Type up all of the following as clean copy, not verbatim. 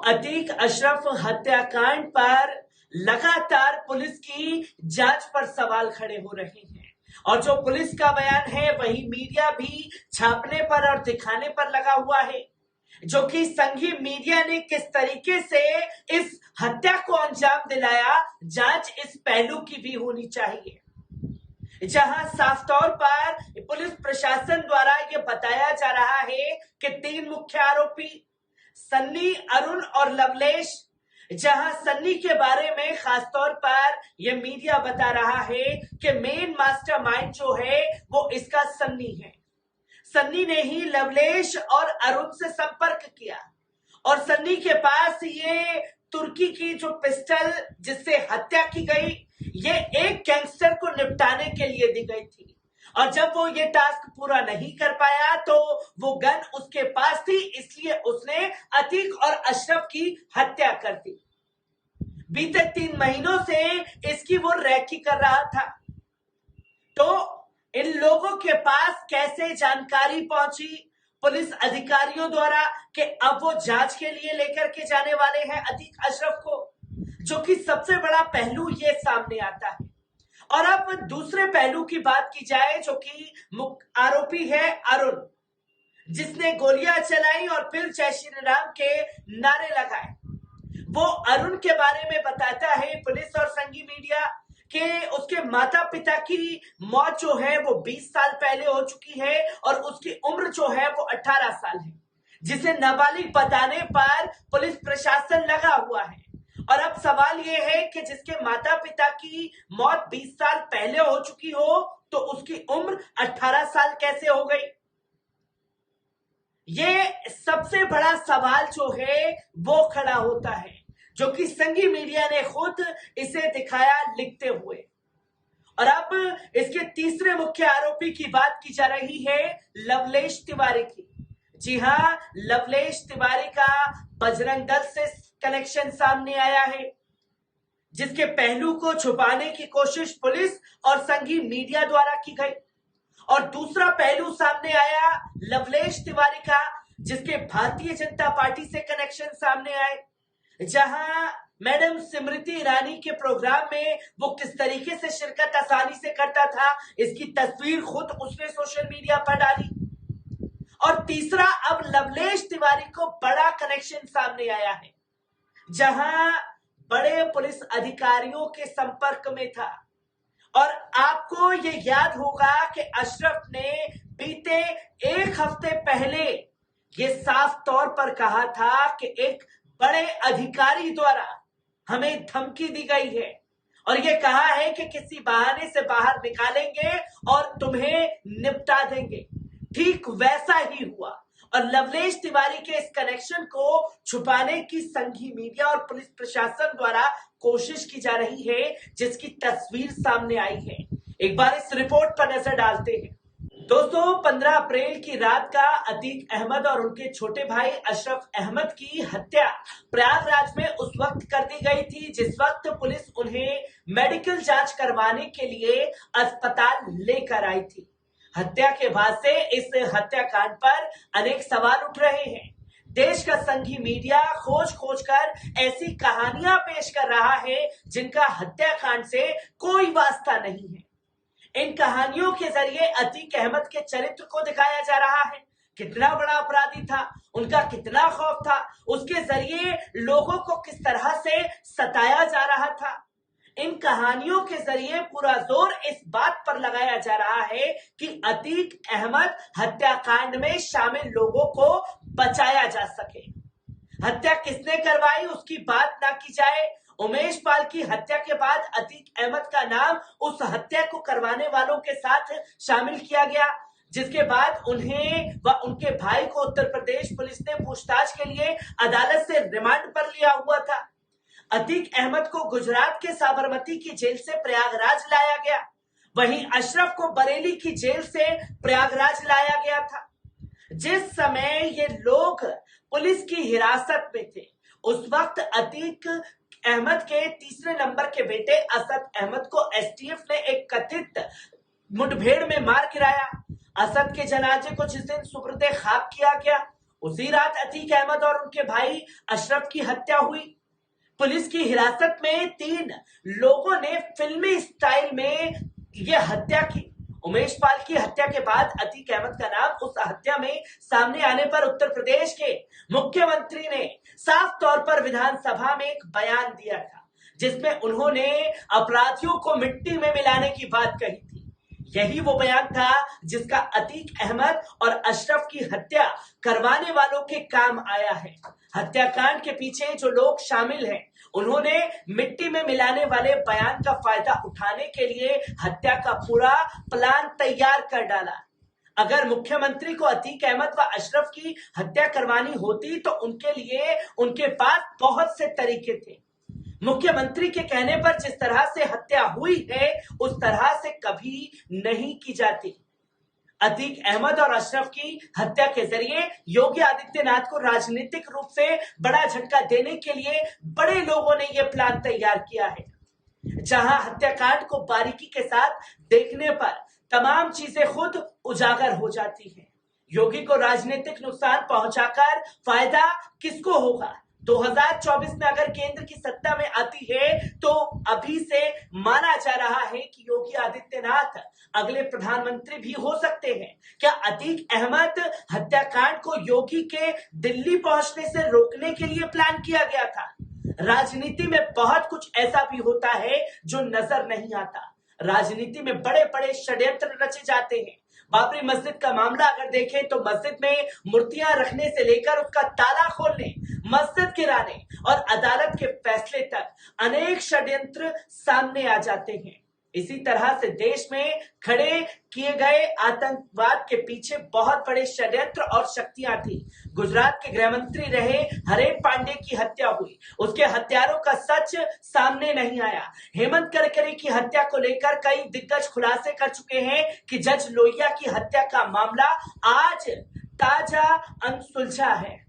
अतीक अशरफ हत्याकांड पर लगातार पुलिस की जांच पर सवाल खड़े हो रहे हैं और जो पुलिस का बयान है वही मीडिया भी छापने पर और दिखाने पर लगा हुआ है, जो कि संघीय मीडिया ने किस तरीके से इस हत्या को अंजाम दिलाया, जांच इस पहलू की भी होनी चाहिए। जहां साफ तौर पर पुलिस प्रशासन द्वारा यह बताया जा रहा है कि 3 मुख्य आरोपी सन्नी, अरुण और लवलेश, जहां सन्नी के बारे में खासतौर पर यह मीडिया बता रहा है कि मेन मास्टरमाइंड जो है वो इसका सन्नी है। सन्नी ने ही लवलेश और अरुण से संपर्क किया और सन्नी के पास ये तुर्की की जो पिस्टल जिससे हत्या की गई, ये एक गैंगस्टर को निपटाने के लिए दी गई थी और जब वो ये टास्क पूरा नहीं कर पाया तो वो गन उसके पास थी, इसलिए उसने अतीक और अशरफ की हत्या कर दी। बीते 3 महीनों से इसकी वो रैकी कर रहा था। तो इन लोगों के पास कैसे जानकारी पहुंची पुलिस अधिकारियों द्वारा कि अब वो जांच के लिए लेकर के जाने वाले हैं अतीक अशरफ को, जो कि सबसे बड़ा पहलू ये सामने आता है। और अब दूसरे पहलू की बात की जाए, जो कि मुख्य आरोपी है अरुण, जिसने गोलियां चलाई और फिर जय श्री राम के नारे लगाए। वो अरुण के बारे में बताता है पुलिस और संघीय मीडिया कि उसके माता पिता की मौत जो है वो 20 साल पहले हो चुकी है और उसकी उम्र जो है वो 18 साल है, जिसे नाबालिग बताने पर पुलिस प्रशासन लगा हुआ है। और अब सवाल ये है कि जिसके माता पिता की मौत 20 साल पहले हो चुकी हो तो उसकी उम्र 18 साल कैसे हो गई? ये सबसे बड़ा सवाल जो है वो खड़ा होता है, जो कि संघीय मीडिया ने खुद इसे दिखाया लिखते हुए। और अब इसके तीसरे मुख्य आरोपी की बात की जा रही है लवलेश तिवारी की। जी हां, लवलेश तिवारी का बजरंग दल से कनेक्शन सामने आया है, जिसके पहलू को छुपाने की कोशिश पुलिस और संघीय मीडिया द्वारा की गई। और दूसरा पहलू सामने आया लवलेश तिवारी का, जिसके भारतीय जनता पार्टी से कनेक्शन सामने आए, जहां मैडम स्मृति ईरानी के प्रोग्राम में वो किस तरीके से शिरकत आसानी से करता था, इसकी तस्वीर खुद उसने सोशल मीडिया पर डाली। और तीसरा, अब लवलेश तिवारी को बड़ा कनेक्शन सामने आया है, जहां बड़े पुलिस अधिकारियों के संपर्क में था। और आपको ये याद होगा कि अशरफ ने बीते 1 हफ्ते पहले ये साफ तौर पर कहा था कि एक बड़े अधिकारी द्वारा हमें धमकी दी गई है और ये कहा है कि किसी बहाने से बाहर निकालेंगे और तुम्हें निपटा देंगे। ठीक वैसा ही हुआ और लवलेश तिवारी के इस कनेक्शन को छुपाने की संघीय मीडिया और पुलिस प्रशासन द्वारा कोशिश की जा रही है, जिसकी तस्वीर सामने आई है। एक बार इस रिपोर्ट पर नजर डालते हैं। दोस्तों, 15 अप्रैल की रात का अतीक अहमद और उनके छोटे भाई अशरफ अहमद की हत्या प्रयागराज में उस वक्त कर दी गई थी जिस वक्त पुलिस उन्हें मेडिकल जांच करवाने के लिए अस्पताल लेकर आई थी। हत्या के बाद से इस हत्याकांड पर अनेक सवाल उठ रहे हैं। देश का संघीय मीडिया खोज खोज कर ऐसी कहानियां पेश कर रहा है जिनका हत्याकांड से कोई वास्ता नहीं है। इन कहानियों के जरिए अतीक अहमद के चरित्र को दिखाया जा रहा है, कितना बड़ा अपराधी था, उनका कितना खौफ था, उसके जरिए लोगों को किस तरह से सताया जा रहा था। इन कहानियों के जरिए पूरा जोर इस बात पर लगाया जा रहा है कि अतीक अहमद हत्याकांड में शामिल लोगों को बचाया जा सके। हत्या किसने करवाई उसकी बात ना की जाए। उमेश पाल की हत्या के बाद अतीक अहमद का नाम उस हत्या को करवाने वालों के साथ शामिल किया गया, जिसके बाद उन्हें व उनके भाई को उत्तर प्रदेश पुलिस ने पूछताछ के लिए अदालत से रिमांड पर लिया हुआ था। अतीक अहमद को गुजरात के साबरमती की जेल से प्रयागराज लाया गया, वहीं अशरफ को बरेली की जेल से प्रयागराज लाया गया था। जिस समय ये लोग पुलिस की हिरासत में थे, उस वक्त अतीक अहमद के तीसरे नंबर के बेटे असद अहमद को एसटीएफ ने एक कथित मुठभेड़ में मार गिराया। असद के जनाजे को जिस दिन सुपुर्दे खाक किया गया, उसी रात अतीक अहमद और उनके भाई अशरफ की हत्या हुई। पुलिस की हिरासत में 3 लोगों ने फिल्मी स्टाइल में यह हत्या की। उमेश पाल की हत्या के बाद अतीक अहमद का नाम उस हत्या में सामने आने पर उत्तर प्रदेश के मुख्यमंत्री ने साफ तौर पर विधानसभा में एक बयान दिया था, जिसमें उन्होंने अपराधियों को मिट्टी में मिलाने की बात कही थी। यही वो बयान था जिसका अतीक अहमद और अशरफ की हत्या करवाने वालों के काम आया है। हत्याकांड के पीछे जो लोग शामिल हैं, उन्होंने मिट्टी में मिलाने वाले बयान का फायदा उठाने के लिए हत्या का पूरा प्लान तैयार कर डाला। अगर मुख्यमंत्री को अतीक अहमद व अशरफ की हत्या करवानी होती तो उनके लिए उनके पास बहुत से तरीके थे। मुख्यमंत्री के कहने पर जिस तरह से हत्या हुई है, उस तरह से कभी नहीं की जाती। अतीक अहमद और अशरफ की हत्या के जरिए योगी आदित्यनाथ को राजनीतिक रूप से बड़ा झटका देने के लिए बड़े लोगों ने यह प्लान तैयार किया है। जहां हत्याकांड को बारीकी के साथ देखने पर तमाम चीजें खुद उजागर हो जाती हैं। योगी को राजनीतिक नुकसान पहुंचाकर फायदा किसको होगा? 2024 में अगर केंद्र की सत्ता में आती है तो अभी से माना जा रहा है कि योगी आदित्यनाथ अगले प्रधानमंत्री भी हो सकते हैं। क्या अतीक अहमद हत्याकांड को योगी के दिल्ली पहुंचने से रोकने के लिए प्लान किया गया था? राजनीति में बहुत कुछ ऐसा भी होता है जो नजर नहीं आता। राजनीति में बड़े बड़े षड्यंत्र रचे जाते हैं। बाबरी मस्जिद का मामला अगर देखें तो मस्जिद में मूर्तियां रखने से लेकर उसका ताला खोलने, मस्जिद गिराने और अदालत के फैसले तक अनेक षड्यंत्र सामने आ जाते हैं। इसी तरह से देश में खड़े किए गए आतंकवाद के पीछे बहुत बड़े षड्यंत्र और शक्तियां थी। गुजरात के गृह मंत्री रहे हरेन पांडे की हत्या हुई, उसके हत्यारों का सच सामने नहीं आया। हेमंत करकरे की हत्या को लेकर कई दिग्गज खुलासे कर चुके हैं कि जज लोहिया की हत्या का मामला आज ताजा अनसुलझा है।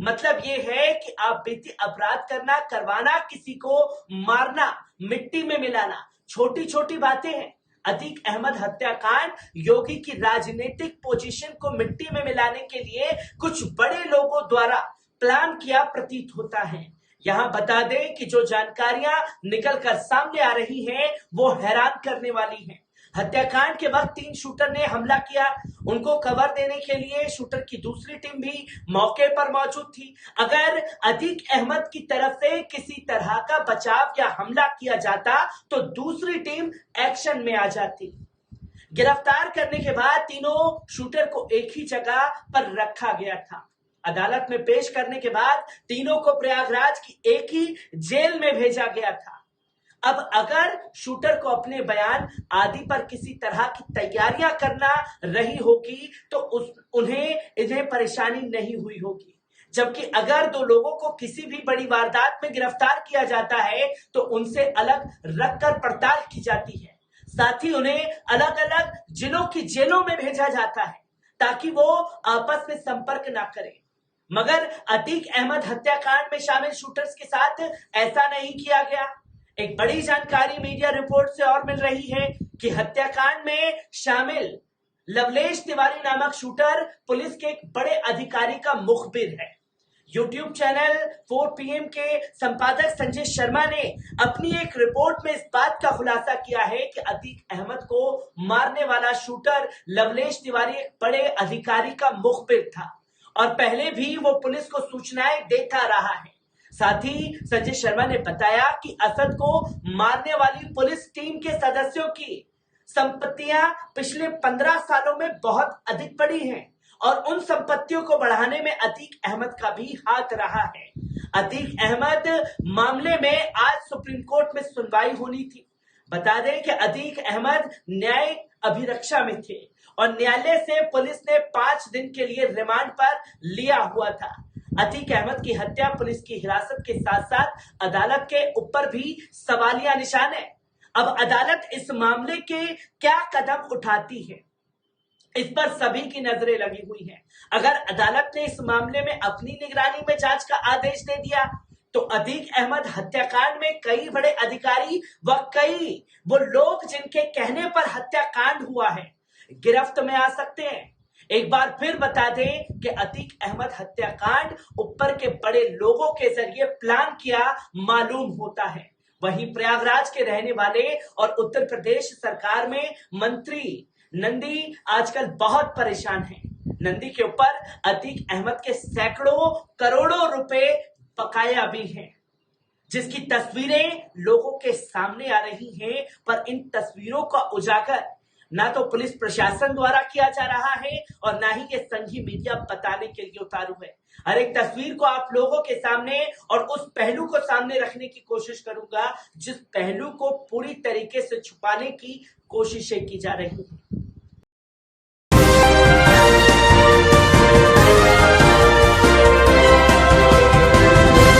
मतलब ये है कि आप बीती अपराध करना, करवाना, किसी को मारना, मिट्टी में मिलाना छोटी छोटी बातें हैं। अतीक अहमद हत्याकांड योगी की राजनीतिक पोजीशन को मिट्टी में मिलाने के लिए कुछ बड़े लोगों द्वारा प्लान किया प्रतीत होता है। यहां बता दें कि जो जानकारियां निकलकर सामने आ रही हैं, वो हैरान करने वाली हैं। हत्याकांड के वक्त 3 शूटर ने हमला किया। उनको कवर देने के लिए शूटर की दूसरी टीम भी मौके पर मौजूद थी। अगर अतीक अहमद की तरफ से किसी तरह का बचाव या हमला किया जाता तो दूसरी टीम एक्शन में आ जाती। गिरफ्तार करने के बाद तीनों शूटर को एक ही जगह पर रखा गया था। अदालत में पेश करने के बाद तीनों को प्रयागराज की एक ही जेल में भेजा गया था। अब अगर शूटर को अपने बयान आदि पर किसी तरह की तैयारियां करना रही होगी तो इन्हें परेशानी नहीं हुई होगी। जबकि अगर 2 लोगों को किसी भी बड़ी वारदात में गिरफ्तार किया जाता है तो उनसे अलग रखकर पड़ताल की जाती है। साथ ही उन्हें अलग अलग जिलों की जेलों में भेजा जाता है ताकि वो आपस में संपर्क ना करें। मगर अतीक अहमद हत्याकांड में शामिल शूटर्स के साथ ऐसा नहीं किया गया। एक बड़ी जानकारी मीडिया रिपोर्ट से और मिल रही है कि हत्याकांड में शामिल लवलेश तिवारी नामक शूटर पुलिस के एक बड़े अधिकारी का मुखबिर है। YouTube चैनल 4 PM के संपादक संजय शर्मा ने अपनी एक रिपोर्ट में इस बात का खुलासा किया है कि अतीक अहमद को मारने वाला शूटर लवलेश तिवारी एक बड़े अधिकारी का मुखबिर था और पहले भी वो पुलिस को सूचनाएं देता रहा है। साथ ही संजय शर्मा ने बताया कि असद को मारने वाली पुलिस टीम के सदस्यों की संपत्तियां पिछले 15 सालों में बहुत अधिक बढ़ी हैं और उन संपत्तियों को बढ़ाने में अतीक अहमद का भी हाथ रहा है। अतीक अहमद मामले में आज सुप्रीम कोर्ट में सुनवाई होनी थी। बता दें कि अतीक अहमद न्याय अभिरक्षा में थे और न्यायालय से पुलिस ने 5 दिन के लिए रिमांड पर लिया हुआ था। अतीक अहमद की हत्या पुलिस की हिरासत के साथ साथ अदालत के ऊपर भी सवालिया निशान है। अब अदालत इस मामले के क्या कदम उठाती है, इस पर सभी की नजरें लगी हुई हैं। अगर अदालत ने इस मामले में अपनी निगरानी में जांच का आदेश दे दिया तो अतीक अहमद हत्याकांड में कई बड़े अधिकारी व कई वो लोग जिनके कहने पर हत्याकांड हुआ है गिरफ्त में आ सकते हैं। एक बार फिर बता दें कि अतीक अहमद हत्याकांड ऊपर के बड़े लोगों के जरिए प्लान किया मालूम होता है। वहीं प्रयागराज के रहने वाले और उत्तर प्रदेश सरकार में मंत्री नंदी आजकल बहुत परेशान हैं। नंदी के ऊपर अतीक अहमद के सैकड़ों करोड़ों रुपए बकाया भी हैं, जिसकी तस्वीरें लोगों के सामने आ रही हैं, पर इन तस्वीरों का उजागर ना तो पुलिस प्रशासन द्वारा किया जा रहा है और ना ही ये संघी मीडिया बताने के लिए उतारू है। हर एक तस्वीर को आप लोगों के सामने और उस पहलू को सामने रखने की कोशिश करूंगा जिस पहलू को पूरी तरीके से छुपाने की कोशिशें की जा रही हैं।